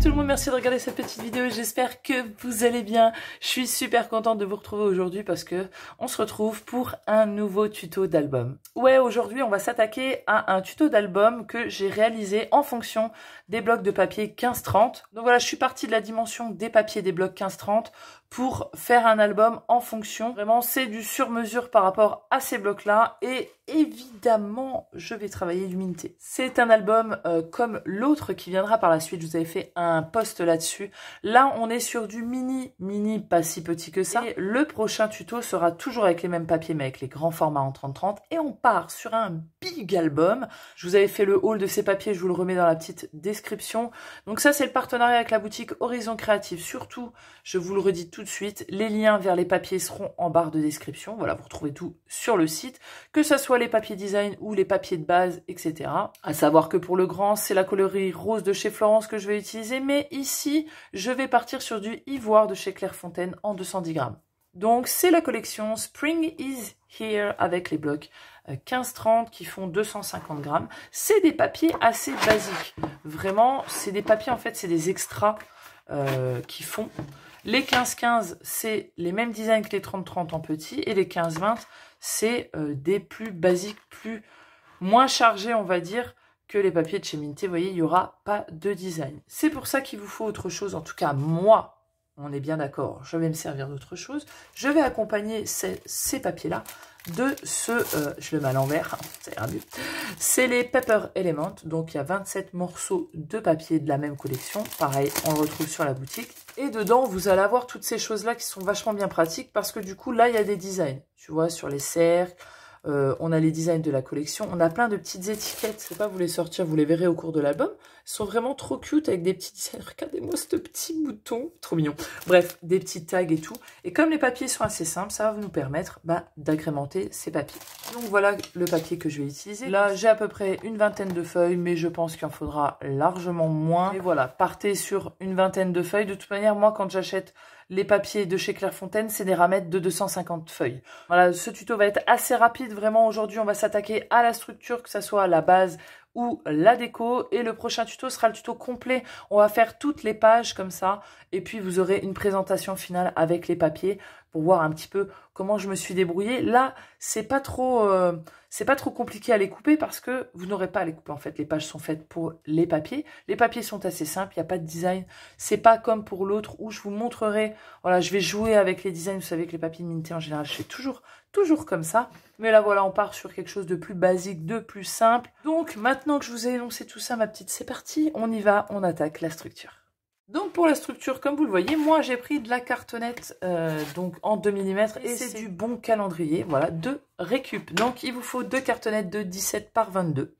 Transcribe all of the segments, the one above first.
tout le monde, merci de regarder cette petite vidéo, j'espère que vous allez bien. Je suis super contente de vous retrouver aujourd'hui parce que on se retrouve pour un nouveau tuto d'album. Ouais, aujourd'hui on va s'attaquer à un tuto d'album que j'ai réalisé en fonction des blocs de papier 15-30. Donc voilà, je suis partie de la dimension des papiers des blocs 15-30 pour faire un album en fonction. Vraiment, c'est du sur-mesure par rapport à ces blocs-là et évidemment, je vais travailler l'humidité. C'est un album comme l'autre qui viendra par la suite. Je vous avais fait un post là-dessus. Là, on est sur du mini, pas si petit que ça. Et le prochain tuto sera toujours avec les mêmes papiers, mais avec les grands formats en 30-30. Et on part sur un big album. Je vous avais fait le haul de ces papiers, je vous le remets dans la petite description. Donc ça, c'est le partenariat avec la boutique Horizon Créative. Surtout, je vous le redis tout de suite, les liens vers les papiers seront en barre de description. Voilà, vous retrouvez tout sur le site, que ça soit les papiers design ou les papiers de base, etc. À savoir que pour le grand, c'est la coloris rose de chez Florence que je vais utiliser, mais ici, je vais partir sur du ivoire de chez Clairefontaine en 210 grammes. Donc, c'est la collection Spring is Here avec les blocs 15-30 qui font 250 grammes. C'est des papiers assez basiques. Vraiment, c'est des papiers, en fait, c'est des extras qui font. Les 15-15, c'est les mêmes designs que les 30-30 en petit. Et les 15-20, c'est des plus basiques, moins chargés, on va dire, que les papiers de chez Minté. Vous voyez, il n'y aura pas de design. C'est pour ça qu'il vous faut autre chose. En tout cas, moi, on est bien d'accord, je vais me servir d'autre chose. Je vais accompagner ces papiers-là de ce... je le mets à l'envers, ça ira mieux. C'est les Paper Element. Donc, il y a 27 morceaux de papier de la même collection. Pareil, on le retrouve sur la boutique. Et dedans, vous allez avoir toutes ces choses-là qui sont vachement bien pratiques parce que du coup, là, il y a des designs. Tu vois, sur les cercles, on a les designs de la collection. On a plein de petites étiquettes. Je ne sais pas vous les sortir, vous les verrez au cours de l'album. Ils sont vraiment trop cute avec des petits designs. Regardez-moi ce petit bouton. Trop mignon. Bref, des petits tags et tout. Et comme les papiers sont assez simples, ça va nous permettre d'agrémenter ces papiers. Donc voilà le papier que je vais utiliser. Là, j'ai à peu près une vingtaine de feuilles, mais je pense qu'il en faudra largement moins. Et voilà, partez sur une vingtaine de feuilles. De toute manière, moi, quand j'achète les papiers de chez Clairefontaine, c'est des ramettes de 250 feuilles. Voilà, ce tuto va être assez rapide. Vraiment, aujourd'hui, on va s'attaquer à la structure, que ce soit à la base ou la déco. Et le prochain tuto sera le tuto complet. On va faire toutes les pages comme ça. Et puis, vous aurez une présentation finale avec les papiers pour voir un petit peu comment je me suis débrouillée. Là, c'est pas trop compliqué à les couper parce que vous n'aurez pas à les couper. En fait, les pages sont faites pour les papiers. Les papiers sont assez simples, il n'y a pas de design. C'est pas comme pour l'autre où je vous montrerai. Voilà, je vais jouer avec les designs. Vous savez que les papiers de Minté, en général, je fais toujours comme ça. Mais là, voilà, on part sur quelque chose de plus basique, de plus simple. Donc, maintenant que je vous ai énoncé tout ça, ma petite, c'est parti. On y va, on attaque la structure. Donc pour la structure, comme vous le voyez, moi j'ai pris de la cartonnette donc en 2 mm et c'est du bon calendrier, voilà, de récup. Donc il vous faut 2 cartonnettes de 17 par 22.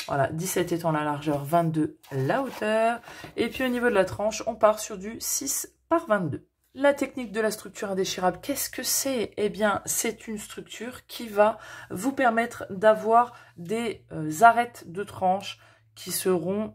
Voilà, 17 étant la largeur, 22 la hauteur. Et puis au niveau de la tranche, on part sur du 6 par 22. La technique de la structure indéchirable, qu'est-ce que c'est? Eh bien, c'est une structure qui va vous permettre d'avoir des arêtes de tranche qui seront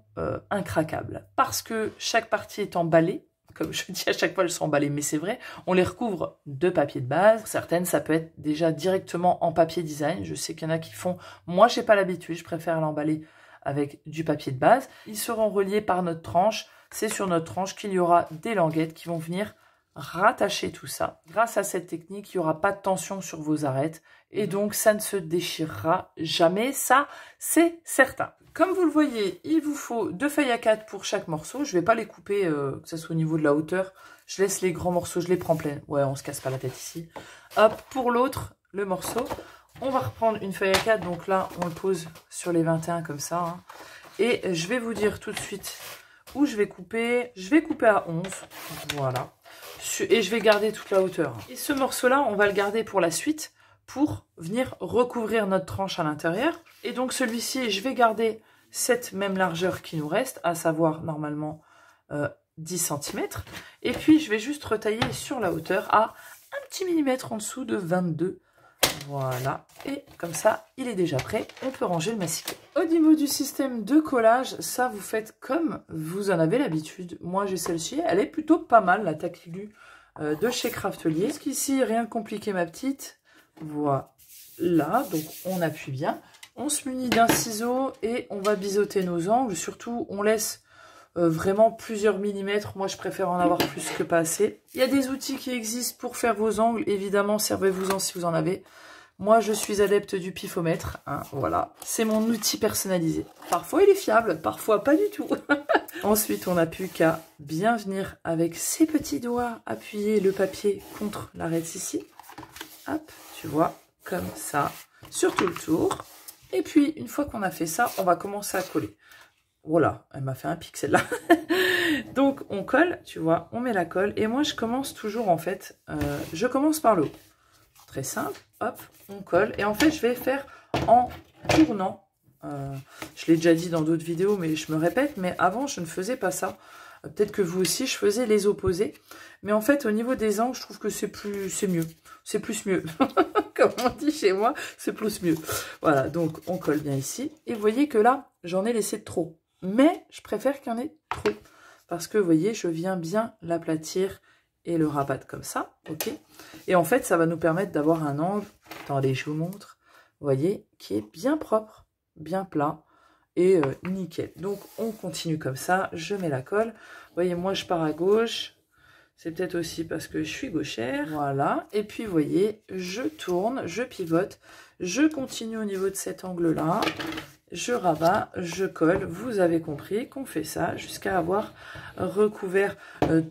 incraquables. Parce que chaque partie est emballée, comme je dis à chaque fois, elles sont emballées, mais c'est vrai, on les recouvre de papier de base. Certaines, ça peut être déjà directement en papier design. Je sais qu'il y en a qui font, moi j'ai pas l'habitude, je préfère l'emballer avec du papier de base. Ils seront reliés par notre tranche. C'est sur notre tranche qu'il y aura des languettes qui vont venir rattacher tout ça. Grâce à cette technique, il n'y aura pas de tension sur vos arêtes et donc ça ne se déchirera jamais, ça c'est certain. Comme vous le voyez, il vous faut 2 feuilles A4 pour chaque morceau. Je ne vais pas les couper, que ce soit au niveau de la hauteur. Je laisse les grands morceaux, je les prends pleines. Ouais, on se casse pas la tête ici. Hop, pour l'autre, le morceau, on va reprendre une feuille A4. Donc là, on le pose sur les 21 comme ça. Hein. Et je vais vous dire tout de suite où je vais couper. Je vais couper à 11. Voilà. Et je vais garder toute la hauteur. Et ce morceau-là, on va le garder pour la suite pour venir recouvrir notre tranche à l'intérieur. Et donc celui-ci, je vais garder cette même largeur qui nous reste, à savoir normalement 10 cm. Et puis je vais juste retailler sur la hauteur à un petit millimètre en dessous de 22. Voilà, et comme ça, il est déjà prêt, on peut ranger le masticot. Au niveau du système de collage, ça vous faites comme vous en avez l'habitude. Moi j'ai celle-ci, elle est plutôt pas mal, la Taquilu de chez Craftelier. Jusqu'ici, rien de compliqué ma petite. Voilà, donc on appuie bien. On se munit d'un ciseau et on va biseauter nos angles. Surtout, on laisse vraiment plusieurs millimètres. Moi, je préfère en avoir plus que pas assez. Il y a des outils qui existent pour faire vos angles. Évidemment, servez-vous-en si vous en avez. Moi, je suis adepte du pifomètre. Hein, voilà, c'est mon outil personnalisé. Parfois, il est fiable, parfois pas du tout. Ensuite, on n'a plus qu'à bien venir avec ses petits doigts appuyer le papier contre l'arête ici. Hop, tu vois, comme ça, sur tout le tour. Et puis, une fois qu'on a fait ça, on va commencer à coller. Voilà, elle m'a fait un pic celle-là. Donc, on colle, tu vois, on met la colle. Et moi, je commence toujours, en fait, je commence par le haut. Très simple, hop, on colle. Et en fait, je vais faire en tournant. Je l'ai déjà dit dans d'autres vidéos, mais je me répète. Mais avant, je ne faisais pas ça. Peut-être que vous aussi, je faisais les opposés. Mais en fait, au niveau des angles, je trouve que c'est mieux. C'est plus mieux. Comme on dit chez moi, c'est plus mieux. Voilà, donc on colle bien ici. Et vous voyez que là, j'en ai laissé trop. Mais je préfère qu'il y en ait trop. Parce que, vous voyez, je viens bien l'aplatir et le rabattre comme ça, ok. Et en fait, ça va nous permettre d'avoir un angle, attendez, je vous montre, vous voyez, qui est bien propre, bien plat et nickel. Donc, on continue comme ça, je mets la colle. Vous voyez, moi, je pars à gauche, c'est peut-être aussi parce que je suis gauchère, voilà. Et puis, vous voyez, je tourne, je pivote, je continue au niveau de cet angle-là. Je rabats, je colle, vous avez compris qu'on fait ça jusqu'à avoir recouvert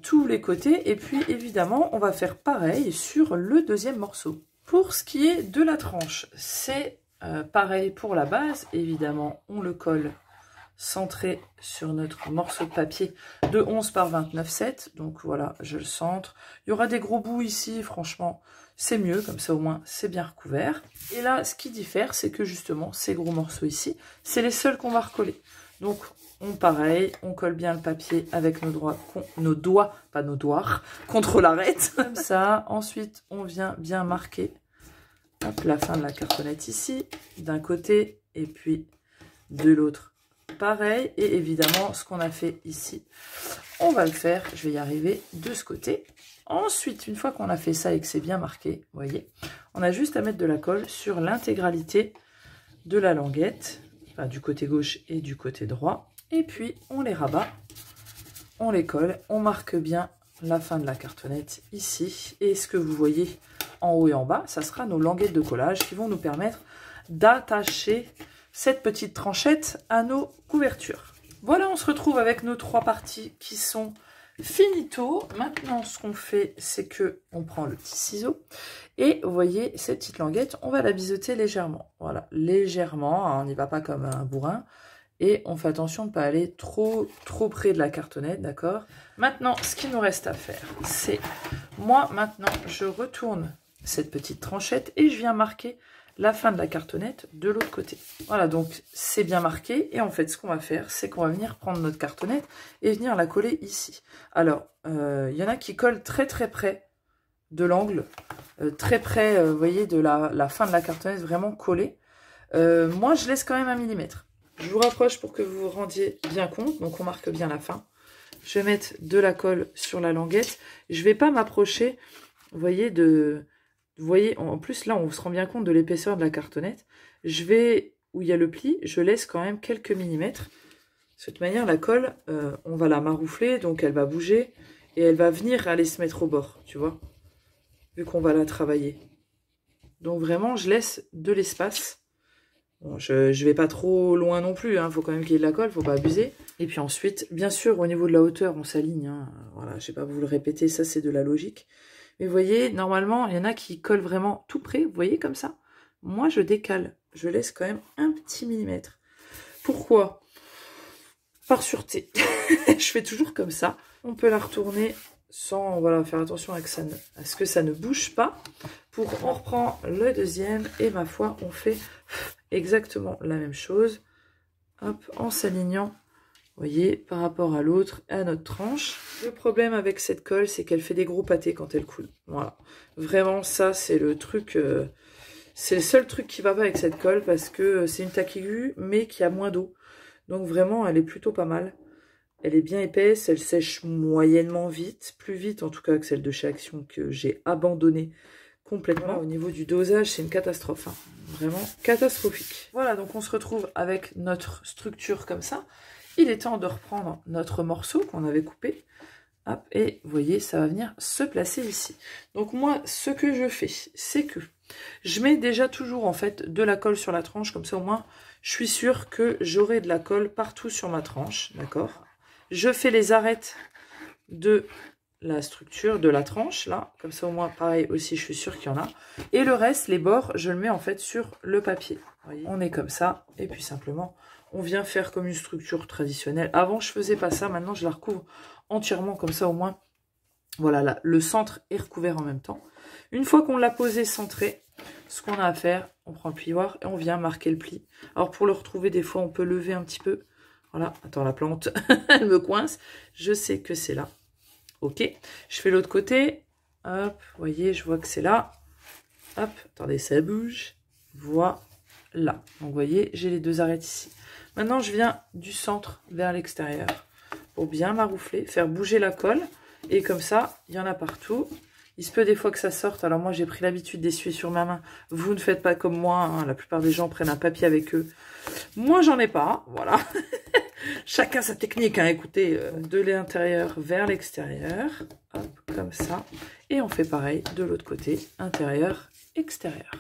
tous les côtés. Et puis évidemment, on va faire pareil sur le deuxième morceau. Pour ce qui est de la tranche, c'est pareil pour la base. Évidemment, on le colle centré sur notre morceau de papier de 11 par 29,7. Donc voilà, je le centre. Il y aura des gros bouts ici, franchement, c'est mieux, comme ça au moins c'est bien recouvert. Et là, ce qui diffère, c'est que justement, ces gros morceaux ici, c'est les seuls qu'on va recoller. Donc, pareil, on colle bien le papier avec nos doigts, pas nos doigts, contre l'arête. Comme ça, ensuite, on vient bien marquer hop, la fin de la cartonnette ici, d'un côté, et puis de l'autre. Pareil, et évidemment, ce qu'on a fait ici, on va le faire, je vais y arriver, de ce côté. Ensuite, une fois qu'on a fait ça et que c'est bien marqué, vous voyez, on a juste à mettre de la colle sur l'intégralité de la languette, enfin du côté gauche et du côté droit. Et puis, on les rabat, on les colle, on marque bien la fin de la cartonnette ici. Et ce que vous voyez en haut et en bas, ça sera nos languettes de collage qui vont nous permettre d'attacher cette petite tranchette à nos couvertures. Voilà, on se retrouve avec nos trois parties qui sont finito. Maintenant, ce qu'on fait, c'est que on prend le petit ciseau et vous voyez, cette petite languette, on va la biseauter légèrement. Voilà, légèrement, hein, on n'y va pas comme un bourrin. Et on fait attention de ne pas aller trop près de la cartonnette, d'accord? Maintenant, ce qu'il nous reste à faire, c'est, moi, maintenant, je retourne cette petite tranchette et je viens marquer la fin de la cartonnette de l'autre côté. Voilà, donc c'est bien marqué. Et en fait, ce qu'on va faire, c'est qu'on va venir prendre notre cartonnette et venir la coller ici. Alors, il y en a qui collent très près de l'angle, très près, vous voyez, de la fin de la cartonnette, vraiment collée. Moi, je laisse quand même 1 millimètre. Je vous rapproche pour que vous vous rendiez bien compte. Donc, on marque bien la fin. Je vais mettre de la colle sur la languette. Je ne vais pas m'approcher, vous voyez, vous voyez, en plus, là, on se rend bien compte de l'épaisseur de la cartonnette. Je vais, où il y a le pli, je laisse quand même quelques millimètres. De cette manière, la colle, on va la maroufler, donc elle va bouger. Et elle va venir aller se mettre au bord, tu vois, vu qu'on va la travailler. Donc vraiment, je laisse de l'espace. Bon, je vais pas trop loin non plus, hein. Faut quand même qu'il y ait de la colle, faut pas abuser. Et puis ensuite, bien sûr, au niveau de la hauteur, on s'aligne. Hein. Voilà, je vais pas vous le répéter, ça c'est de la logique. Mais vous voyez, normalement, il y en a qui collent vraiment tout près, vous voyez, comme ça. Moi, je décale. Je laisse quand même un petit millimètre. Pourquoi? Par sûreté. Je fais toujours comme ça. On peut la retourner sans, voilà, faire attention à ce que ça ne bouge pas. On reprend le deuxième et ma foi, on fait exactement la même chose. Hop, en s'alignant. Vous voyez, par rapport à l'autre, à notre tranche. Le problème avec cette colle, c'est qu'elle fait des gros pâtés quand elle coule. Voilà. Vraiment, ça, c'est le truc... c'est le seul truc qui va pas avec cette colle parce que c'est une taque aiguë, mais qui a moins d'eau. Donc vraiment, elle est plutôt pas mal. Elle est bien épaisse, elle sèche moyennement vite. Plus vite, en tout cas, que celle de chez Action que j'ai abandonnée complètement. Voilà, au niveau du dosage, c'est une catastrophe. Hein. Vraiment catastrophique. Voilà, donc on se retrouve avec notre structure comme ça. il est temps de reprendre notre morceau qu'on avait coupé. Hop, et vous voyez, ça va venir se placer ici. Donc moi, ce que je fais, c'est que je mets déjà toujours en fait de la colle sur la tranche, comme ça au moins je suis sûre que j'aurai de la colle partout sur ma tranche, d'accord? Je fais les arêtes de la structure de la tranche, là, comme ça au moins pareil aussi je suis sûre qu'il y en a. Et le reste, les bords, je le mets en fait sur le papier. Vous voyez, on est comme ça, et puis simplement, on vient faire comme une structure traditionnelle. Avant, je faisais pas ça, maintenant je la recouvre entièrement, comme ça au moins, voilà, là, le centre est recouvert en même temps. Une fois qu'on l'a posé centré, ce qu'on a à faire, on prend le plioir et on vient marquer le pli. Alors pour le retrouver, des fois on peut lever un petit peu. Voilà, attends, la plante, elle me coince. Je sais que c'est là. Ok, je fais l'autre côté. Hop, vous voyez, je vois que c'est là. Hop, attendez, ça bouge. Voilà. Donc vous voyez, j'ai les deux arêtes ici. Maintenant, je viens du centre vers l'extérieur pour bien maroufler, faire bouger la colle. Et comme ça, il y en a partout. Il se peut des fois que ça sorte. Alors moi, j'ai pris l'habitude d'essuyer sur ma main. Vous ne faites pas comme moi. Hein. La plupart des gens prennent un papier avec eux. Moi, j'en ai pas. Voilà. Chacun sa technique. Hein. Écoutez, de l'intérieur vers l'extérieur. Hop, comme ça. Et on fait pareil de l'autre côté. Intérieur, extérieur.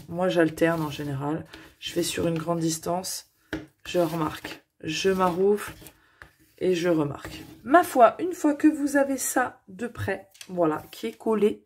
Moi, j'alterne en général. Je vais sur une grande distance. Je remarque. Je maroufle. Et je remarque. Ma foi, une fois que vous avez ça de près, voilà, qui est collé,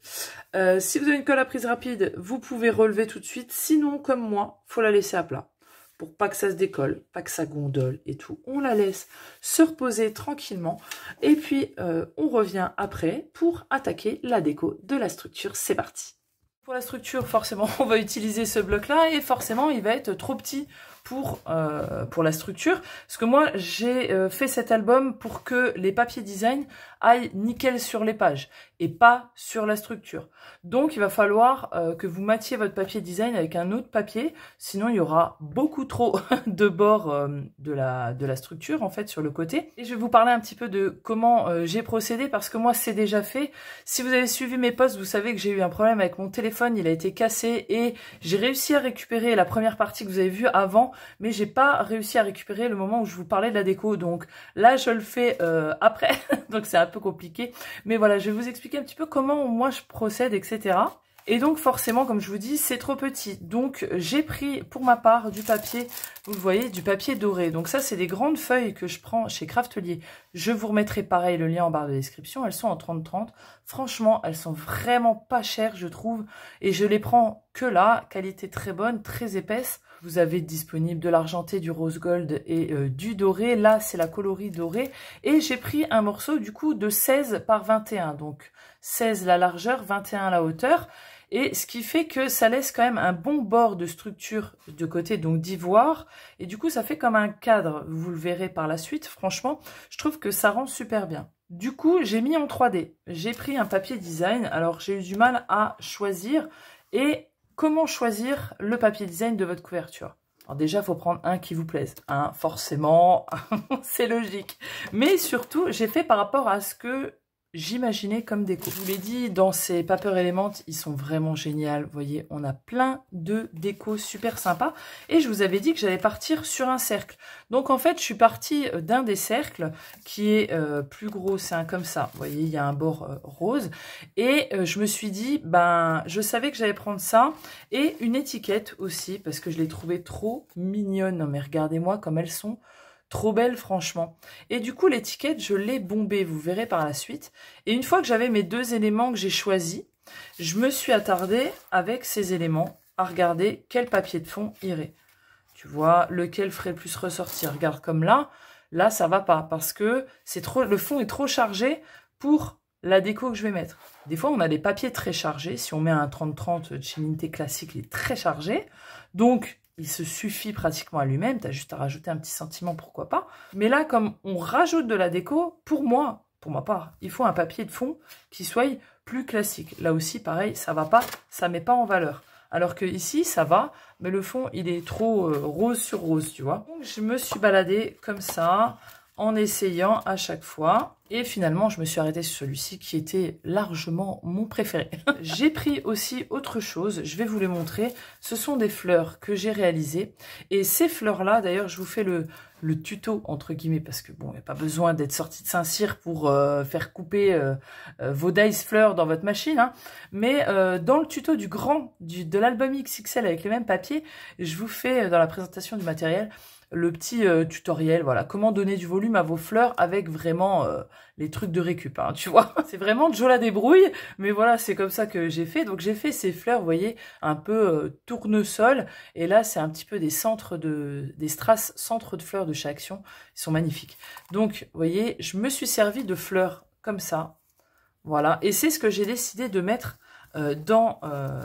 si vous avez une colle à prise rapide, vous pouvez relever tout de suite. Sinon, comme moi, faut la laisser à plat. Pour pas que ça se décolle, pas que ça gondole et tout. On la laisse se reposer tranquillement. Et puis, on revient après pour attaquer la déco de la structure. C'est parti. Pour la structure, forcément, on va utiliser ce bloc-là. Et forcément, il va être trop petit pour la structure. Parce que moi, j'ai fait cet album pour que les papiers design aillent nickel sur les pages et pas sur la structure. Donc, il va falloir que vous mattiez votre papier design avec un autre papier. Sinon, il y aura beaucoup trop de bords de la structure, en fait, sur le côté. Et je vais vous parler un petit peu de comment j'ai procédé parce que moi, c'est déjà fait. Si vous avez suivi mes posts, vous savez que j'ai eu un problème avec mon téléphone. Il a été cassé et j'ai réussi à récupérer la première partie que vous avez vue avant, mais j'ai pas réussi à récupérer le moment où je vous parlais de la déco. Donc là, je le fais après, donc c'est un peu compliqué. Mais voilà, je vais vous expliquer un petit peu comment moi je procède, etc. Et donc forcément, comme je vous dis, c'est trop petit. Donc j'ai pris pour ma part du papier, vous le voyez, du papier doré. Donc ça, c'est des grandes feuilles que je prends chez Craftelier. Je vous remettrai pareil le lien en barre de description. Elles sont en 30-30. Franchement, elles sont vraiment pas chères, je trouve. Et je les prends que là, qualité très bonne, très épaisse. Vous avez disponible de l'argenté, du rose gold et du doré. Là, c'est la coloris dorée. Et j'ai pris un morceau du coup de 16 par 21. Donc 16 la largeur, 21 la hauteur. Et ce qui fait que ça laisse quand même un bon bord de structure de côté, donc d'ivoire. Et du coup, ça fait comme un cadre. Vous le verrez par la suite. Franchement, je trouve que ça rend super bien. Du coup, j'ai mis en 3D. J'ai pris un papier design. Alors, j'ai eu du mal à choisir. Et comment choisir le papier design de votre couverture? Alors déjà, il faut prendre un qui vous plaise. Hein, forcément, c'est logique. Mais surtout, j'ai fait par rapport à ce que j'imaginais comme déco. Je vous l'ai dit, dans ces Paper Element, ils sont vraiment géniaux. Vous voyez, on a plein de décos super sympas. Et je vous avais dit que j'allais partir sur un cercle. Donc en fait, je suis partie d'un des cercles qui est plus gros. C'est un comme ça. Vous voyez, il y a un bord rose. Et je me suis dit, ben, je savais que j'allais prendre ça. Et une étiquette aussi, parce que je l'ai trouvée trop mignonne. Non mais regardez-moi comme elles sont. Trop belle, franchement. Et du coup, l'étiquette, je l'ai bombée, vous verrez par la suite. Et une fois que j'avais mes deux éléments que j'ai choisis, je me suis attardée avec ces éléments à regarder quel papier de fond irait. Tu vois, lequel ferait le plus ressortir. Regarde comme là, ça va pas parce que c'est trop, le fond est trop chargé pour la déco que je vais mettre. Des fois, on a des papiers très chargés. Si on met un 30-30 de chez Linté classique, il est très chargé. Donc, il se suffit pratiquement à lui-même, tu as juste à rajouter un petit sentiment, pourquoi pas. Mais là, comme on rajoute de la déco, pour moi part, il faut un papier de fond qui soit plus classique. Là aussi, pareil, ça va pas, ça met pas en valeur. Alors que ici, ça va, mais le fond, il est trop rose sur rose, tu vois. Donc, je me suis baladée comme ça, en essayant à chaque fois. Et finalement, je me suis arrêtée sur celui-ci qui était largement mon préféré. J'ai pris aussi autre chose, je vais vous les montrer. Ce sont des fleurs que j'ai réalisées. Et ces fleurs-là, d'ailleurs, je vous fais le tuto, entre guillemets, parce que bon, il n'y a pas besoin d'être sorti de Saint-Cyr pour faire couper vos dice fleurs dans votre machine. Hein. Mais dans le tuto de l'album XXL avec les mêmes papiers, je vous fais, dans la présentation du matériel, le petit tutoriel, voilà, comment donner du volume à vos fleurs avec vraiment les trucs de récup, hein, tu vois. C'est vraiment Joe la débrouille, mais voilà, c'est comme ça que j'ai fait. Donc j'ai fait ces fleurs, vous voyez, un peu tournesol, et là c'est un petit peu des strass centres de fleurs de chez Action, ils sont magnifiques. Donc, vous voyez, je me suis servi de fleurs comme ça, voilà, et c'est ce que j'ai décidé de mettre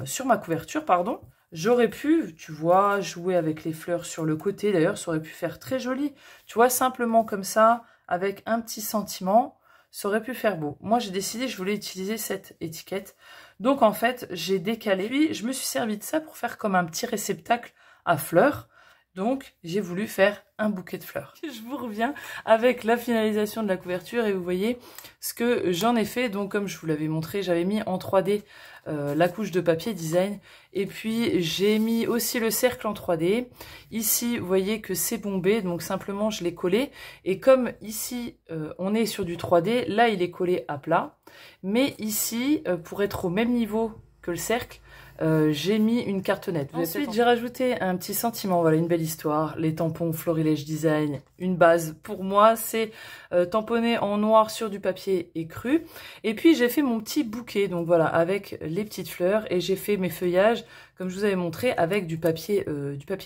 sur ma couverture, pardon. J'aurais pu, tu vois, jouer avec les fleurs sur le côté. D'ailleurs, ça aurait pu faire très joli. Tu vois, simplement comme ça, avec un petit sentiment, ça aurait pu faire beau. Moi, j'ai décidé, je voulais utiliser cette étiquette. Donc, en fait, j'ai décalé. Puis, je me suis servi de ça pour faire comme un petit réceptacle à fleurs. Donc, j'ai voulu faire un bouquet de fleurs. Je vous reviens avec la finalisation de la couverture et vous voyez ce que j'en ai fait. Donc, comme je vous l'avais montré, j'avais mis en 3D la couche de papier design et puis j'ai mis aussi le cercle en 3D. Ici, vous voyez que c'est bombé, donc simplement je l'ai collé. Et comme ici, on est sur du 3D, là, il est collé à plat. Mais ici, pour être au même niveau que le cercle, j'ai mis une cartonnette. Ensuite, j'ai rajouté un petit sentiment, voilà, une belle histoire, les tampons Florilège Design, une base. Pour moi, c'est tamponné en noir sur du papier écru. Et puis, j'ai fait mon petit bouquet, donc voilà, avec les petites fleurs. Et j'ai fait mes feuillages, comme je vous avais montré, avec du papier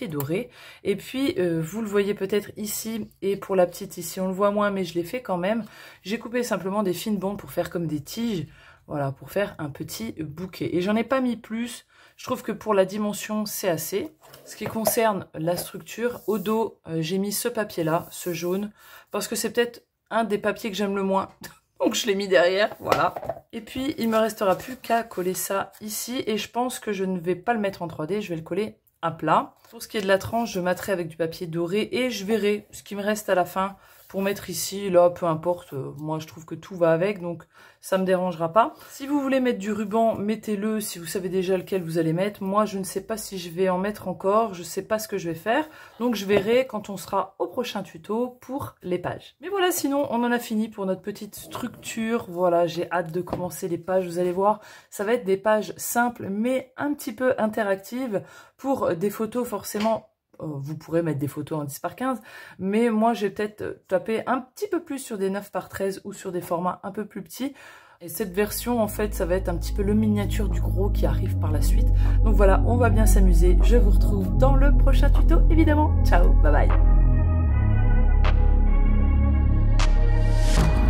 doré. Et puis, vous le voyez peut-être ici, et pour la petite ici, on le voit moins, mais je l'ai fait quand même. J'ai coupé simplement des fines bandes pour faire comme des tiges. Voilà, pour faire un petit bouquet. Et j'en ai pas mis plus. Je trouve que pour la dimension, c'est assez. Ce qui concerne la structure, au dos, j'ai mis ce papier-là, ce jaune, parce que c'est peut-être un des papiers que j'aime le moins. Donc je l'ai mis derrière, voilà. Et puis, il me restera plus qu'à coller ça ici. Et je pense que je ne vais pas le mettre en 3D, je vais le coller à plat. Pour ce qui est de la tranche, je matterai avec du papier doré et je verrai ce qui me reste à la fin pour mettre ici, là, peu importe. Moi, je trouve que tout va avec, donc ça me dérangera pas. Si vous voulez mettre du ruban, mettez-le si vous savez déjà lequel vous allez mettre. Moi, je ne sais pas si je vais en mettre encore, je sais pas ce que je vais faire. Donc, je verrai quand on sera au prochain tuto pour les pages. Mais voilà, sinon, on en a fini pour notre petite structure. Voilà, j'ai hâte de commencer les pages, vous allez voir. Ça va être des pages simples, mais un petit peu interactives pour des photos forcément. Vous pourrez mettre des photos en 10 par 15, mais moi j'ai peut-être tapé un petit peu plus sur des 9 par 13 ou sur des formats un peu plus petits. Et cette version, en fait, ça va être un petit peu le miniature du gros qui arrive par la suite. Donc voilà, on va bien s'amuser. Je vous retrouve dans le prochain tuto, évidemment. Ciao, bye bye.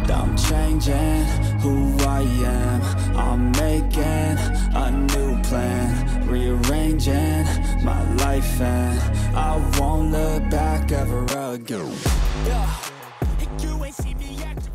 I'm changing who I am. I'm making a new plan, rearranging my life, and I won't look back ever again. Yeah. You ain't see me acting